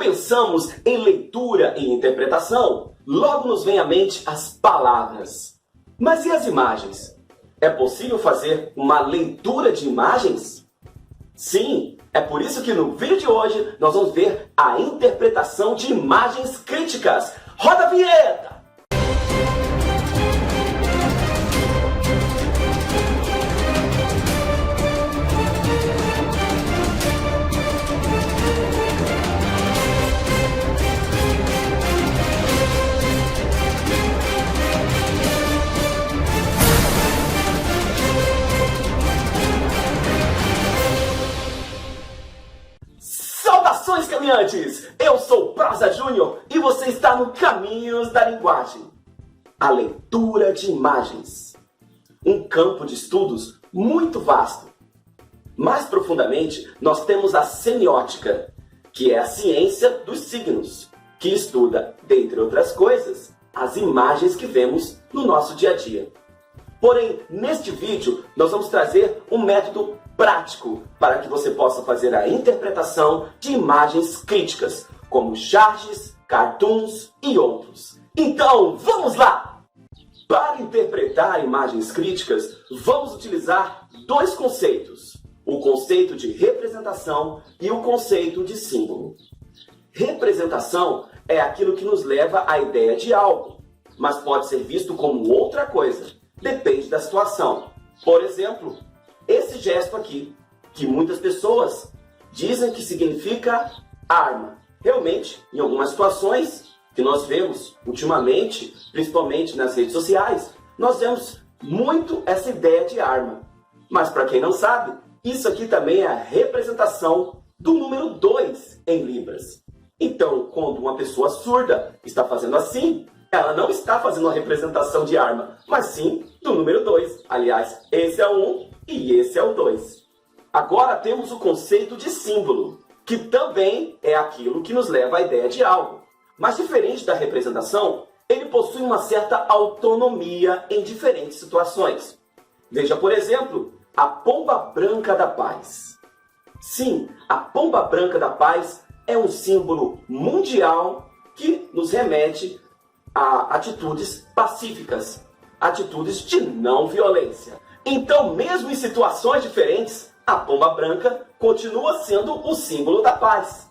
pensamos em leitura e interpretação, logo nos vem à mente as palavras. Mas e as imagens? É possível fazer uma leitura de imagens? Sim, é por isso que no vídeo de hoje nós vamos ver a interpretação de imagens críticas. Roda a vinheta! Saudações, caminhantes! Eu sou Prosa Júnior e você está no Caminhos da Linguagem. A leitura de imagens. Um campo de estudos muito vasto. Mais profundamente, nós temos a semiótica, que é a ciência dos signos, que estuda, dentre outras coisas, as imagens que vemos no nosso dia a dia. Porém, neste vídeo, nós vamos trazer um método prático para que você possa fazer a interpretação de imagens críticas, como charges, cartoons e outros. Então, vamos lá! Para interpretar imagens críticas, vamos utilizar dois conceitos: o conceito de representação e o conceito de símbolo. Representação é aquilo que nos leva à ideia de algo, mas pode ser visto como outra coisa. Depende da situação. Por exemplo, esse gesto aqui, que muitas pessoas dizem que significa arma. Realmente, em algumas situações que nós vemos ultimamente, principalmente nas redes sociais, nós vemos muito essa ideia de arma. Mas para quem não sabe, isso aqui também é a representação do número 2 em Libras. Então, quando uma pessoa surda está fazendo assim, ela não está fazendo uma representação de arma, mas sim do número 2. Aliás, esse é o 1 e esse é o 2. Agora temos o conceito de símbolo, que também é aquilo que nos leva à ideia de algo. Mas diferente da representação, ele possui uma certa autonomia em diferentes situações. Veja, por exemplo, a pomba branca da paz. Sim, a pomba branca da paz é um símbolo mundial que nos remete a atitudes pacíficas, atitudes de não violência. Então, mesmo em situações diferentes, a pomba branca continua sendo o símbolo da paz.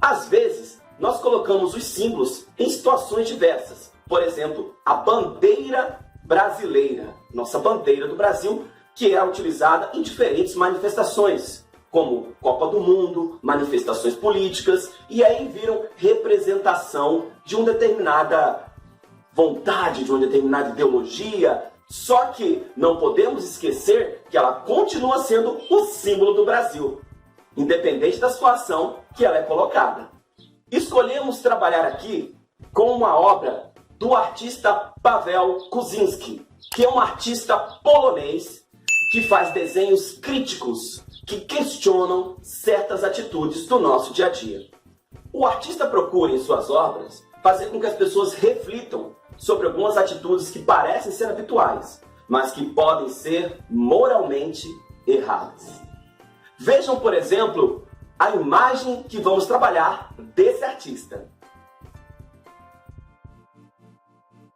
Às vezes, nós colocamos os símbolos em situações diversas. Por exemplo, a bandeira brasileira, nossa bandeira do Brasil, que é utilizada em diferentes manifestações, como Copa do Mundo, manifestações políticas, e aí viram representação de uma determinada vontade, de uma determinada ideologia. Só que não podemos esquecer que ela continua sendo o símbolo do Brasil, independente da situação que ela é colocada. Escolhemos trabalhar aqui com uma obra do artista Paweł Kuczynski, que é um artista polonês que faz desenhos críticos que questionam certas atitudes do nosso dia a dia. O artista procura em suas obras fazer com que as pessoas reflitam sobre algumas atitudes que parecem ser habituais, mas que podem ser moralmente erradas. Vejam, por exemplo, a imagem que vamos trabalhar desse artista.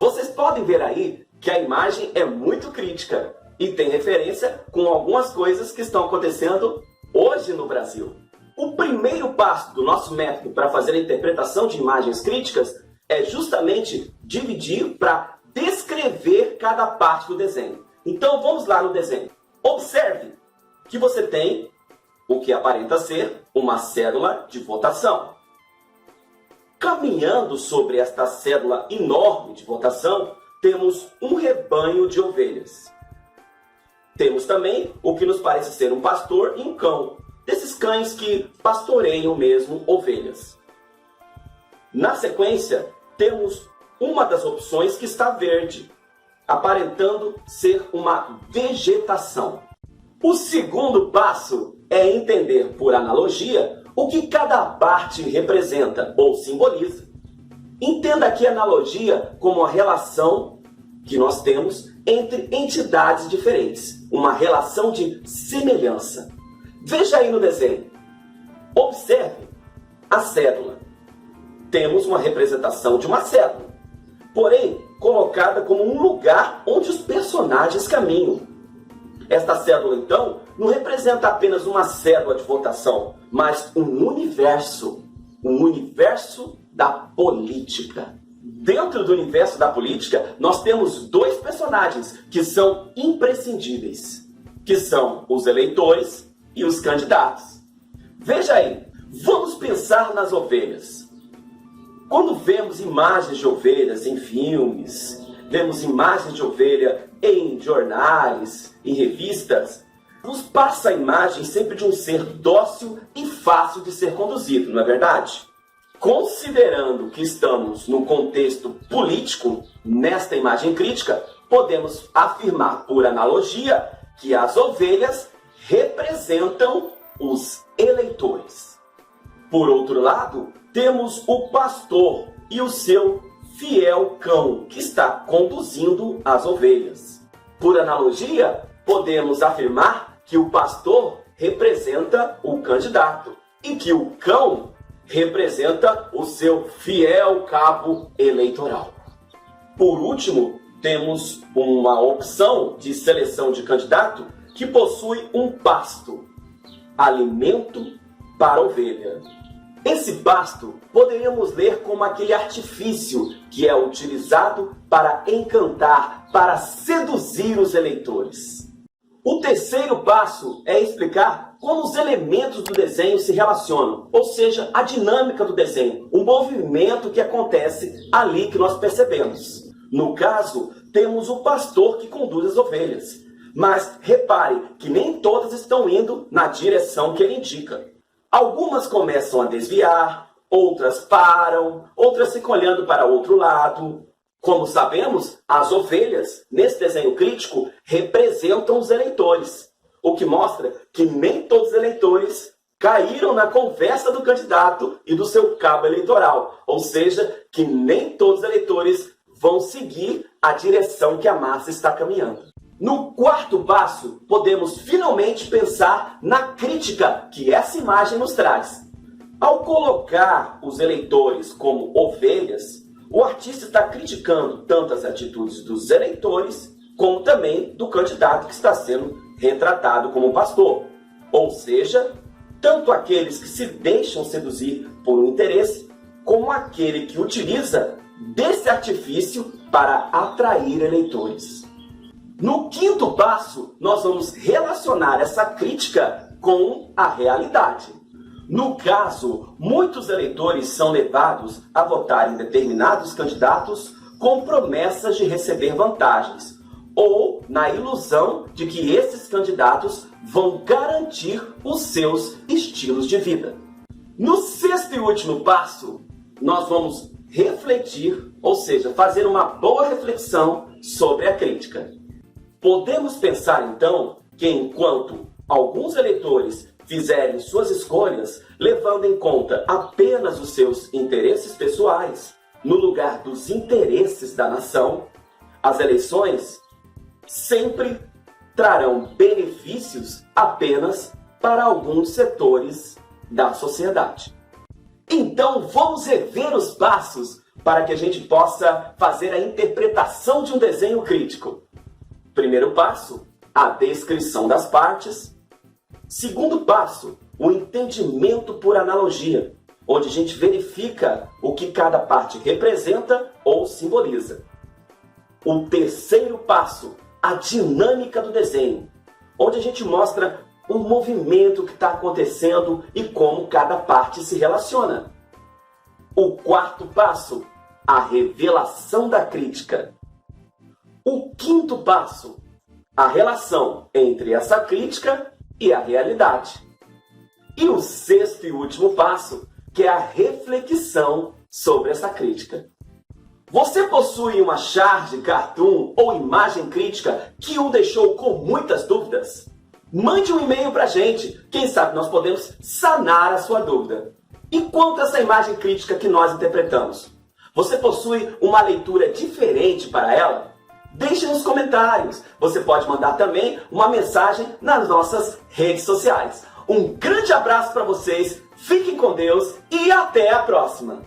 Vocês podem ver aí que a imagem é muito crítica e tem referência com algumas coisas que estão acontecendo hoje no Brasil. O primeiro passo do nosso método para fazer a interpretação de imagens críticas é justamente dividir para descrever cada parte do desenho. Então vamos lá no desenho. Observe que você tem o que aparenta ser uma cédula de votação. Caminhando sobre esta cédula enorme de votação, temos um rebanho de ovelhas. Temos também o que nos parece ser um pastor e um cão, desses cães que pastoreiam mesmo ovelhas. Na sequência, temos uma das opções que está verde, aparentando ser uma vegetação. O segundo passo é entender, por analogia, o que cada parte representa ou simboliza. Entenda aqui a analogia como a relação que nós temos entre entidades diferentes, uma relação de semelhança. Veja aí no desenho. Observe a cédula. temos uma representação de uma cédula, porém colocada como um lugar onde os personagens caminham. Esta cédula, então, não representa apenas uma cédula de votação, mas um universo da política. Dentro do universo da política, nós temos dois personagens que são imprescindíveis, que são os eleitores e os candidatos. Veja aí, vamos pensar nas ovelhas. Quando vemos imagens de ovelhas em filmes, vemos imagens de ovelha em jornais, em revistas, nos passa a imagem sempre de um ser dócil e fácil de ser conduzido, não é verdade? Considerando que estamos num contexto político, nesta imagem crítica, podemos afirmar por analogia que as ovelhas representam os eleitores. Por outro lado, temos o pastor e o seu fiel cão, que está conduzindo as ovelhas. Por analogia, podemos afirmar que o pastor representa o candidato e que o cão representa o seu fiel cabo eleitoral. Por último, temos uma opção de seleção de candidato que possui um pasto, alimento para a ovelha. Esse pasto poderíamos ler como aquele artifício que é utilizado para encantar, para seduzir os eleitores. O terceiro passo é explicar como os elementos do desenho se relacionam, ou seja, a dinâmica do desenho, o movimento que acontece ali que nós percebemos. No caso, temos o pastor que conduz as ovelhas, mas repare que nem todas estão indo na direção que ele indica. Algumas começam a desviar, outras param, outras ficam olhando para outro lado. Como sabemos, as ovelhas, nesse desenho crítico, representam os eleitores, o que mostra que nem todos os eleitores caíram na conversa do candidato e do seu cabo eleitoral, ou seja, que nem todos os eleitores vão seguir a direção que a massa está caminhando. No quarto passo, podemos finalmente pensar na crítica que essa imagem nos traz. Ao colocar os eleitores como ovelhas, o artista está criticando tanto as atitudes dos eleitores, como também do candidato que está sendo retratado como pastor. Ou seja, tanto aqueles que se deixam seduzir por um interesse, como aquele que utiliza desse artifício para atrair eleitores. No quinto passo, nós vamos relacionar essa crítica com a realidade. No caso, muitos eleitores são levados a votar em determinados candidatos com promessas de receber vantagens, ou na ilusão de que esses candidatos vão garantir os seus estilos de vida. No sexto e último passo, nós vamos refletir, ou seja, fazer uma boa reflexão sobre a crítica. Podemos pensar, então, que enquanto alguns eleitores fizerem suas escolhas levando em conta apenas os seus interesses pessoais, no lugar dos interesses da nação, as eleições sempre trarão benefícios apenas para alguns setores da sociedade. Então, vamos rever os passos para que a gente possa fazer a interpretação de um desenho crítico. Primeiro passo, a descrição das partes. Segundo passo, o entendimento por analogia, onde a gente verifica o que cada parte representa ou simboliza. O terceiro passo, a dinâmica do desenho, onde a gente mostra o movimento que está acontecendo e como cada parte se relaciona. O quarto passo, a revelação da crítica. O quinto passo, a relação entre essa crítica e a realidade. E o sexto e último passo, que é a reflexão sobre essa crítica. Você possui uma charge, cartoon ou imagem crítica que o deixou com muitas dúvidas? Mande um e-mail pra gente, quem sabe nós podemos sanar a sua dúvida. E quanto a essa imagem crítica que nós interpretamos? Você possui uma leitura diferente para ela? Deixe nos comentários. Você pode mandar também uma mensagem nas nossas redes sociais. Um grande abraço para vocês, fiquem com Deus e até a próxima!